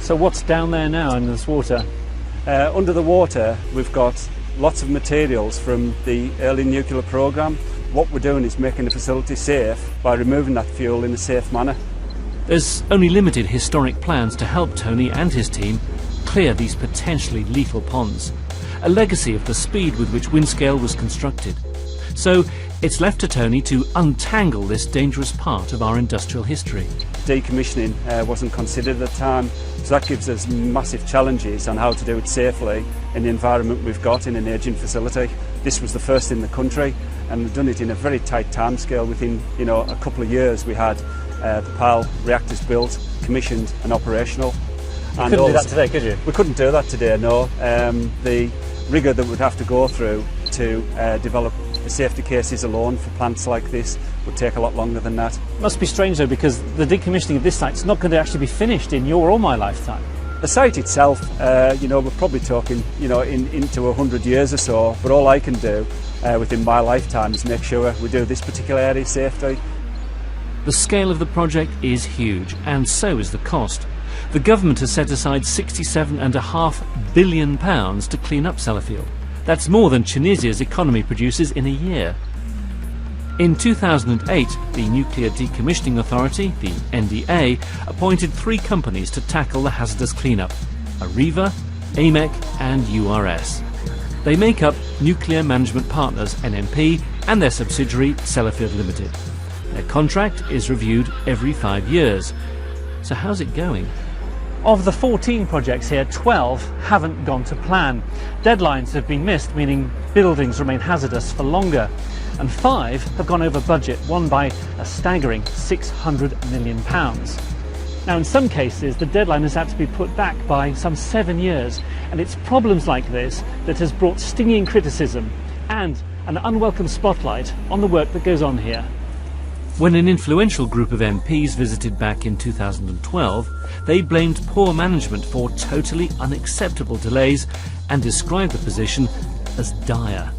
So what's down there now in this water? Under the water we've got lots of materials from the early nuclear programme. What we're doing is making the facility safe by removing that fuel in a safe manner. There's only limited historic plans to help Tony and his team clear these potentially lethal ponds, a legacy of the speed with which Windscale was constructed. So it's left to Tony to untangle this dangerous part of our industrial history. Decommissioning wasn't considered at the time, so that gives us massive challenges on how to do it safely in the environment we've got in an ageing facility. This was the first in the country, and we've done it in a very tight timescale. Within a couple of years we had the PAL reactors built, commissioned and operational. You couldn't do that today, could you? We couldn't do that today, no. The rigour that we'd have to go through to develop the safety cases alone for plants like this would take a lot longer than that. It must be strange though, because the decommissioning of this site's not going to actually be finished in your or my lifetime. The site itself, we're probably talking, into 100 years or so, but all I can do within my lifetime is make sure we do this particular area safely. The scale of the project is huge, and so is the cost. The government has set aside £67.5 billion to clean up Sellafield. That's more than Tunisia's economy produces in a year. In 2008, the Nuclear Decommissioning Authority, the NDA, appointed 3 companies to tackle the hazardous cleanup: Arriva, AMEC and URS. They make up Nuclear Management Partners NMP and their subsidiary Sellafield Limited. Their contract is reviewed every 5 years. So how's it going? Of the 14 projects here, 12 haven't gone to plan. Deadlines have been missed, meaning buildings remain hazardous for longer. And 5 have gone over budget, one by a staggering £600 million. Now in some cases the deadline has had to be put back by some 7 years, and it's problems like this that has brought stinging criticism and an unwelcome spotlight on the work that goes on here. When an influential group of MPs visited back in 2012, they blamed poor management for totally unacceptable delays and described the position as dire.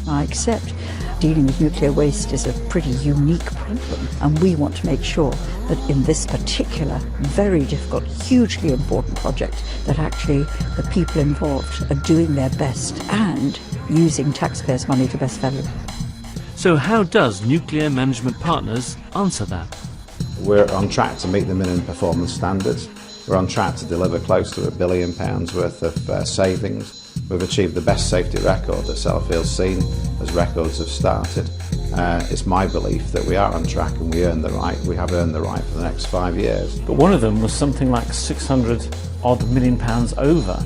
I accept dealing with nuclear waste is a pretty unique problem, and we want to make sure that in this particular, very difficult, hugely important project, that actually the people involved are doing their best and using taxpayers' money to best value. So how does Nuclear Management Partners answer that? We're on track to meet the minimum performance standards. We're on track to deliver close to £1 billion worth of savings. We've achieved the best safety record that Sellafield's seen as records have started. It's my belief that we are on track and we have earned the right for the next 5 years. But one of them was something like £600 million over.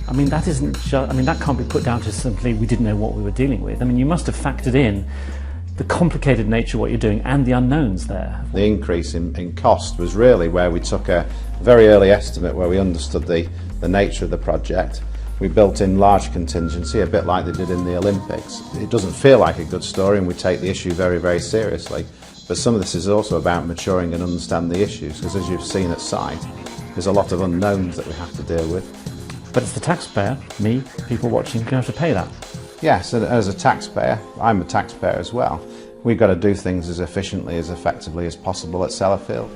I mean, that that can't be put down to simply we didn't know what we were dealing with. I mean, you must have factored in the complicated nature of what you're doing and the unknowns there. The increase in cost was really where we took a very early estimate where we understood the nature of the project. We built in large contingency, a bit like they did in the Olympics. It doesn't feel like a good story and we take the issue very, very seriously. But some of this is also about maturing and understanding the issues, because as you've seen at site, there's a lot of unknowns that we have to deal with. But it's the taxpayer, me, people watching, going to have to pay that. Yes, and as a taxpayer, I'm a taxpayer as well. We've got to do things as efficiently, as effectively as possible at Sellafield.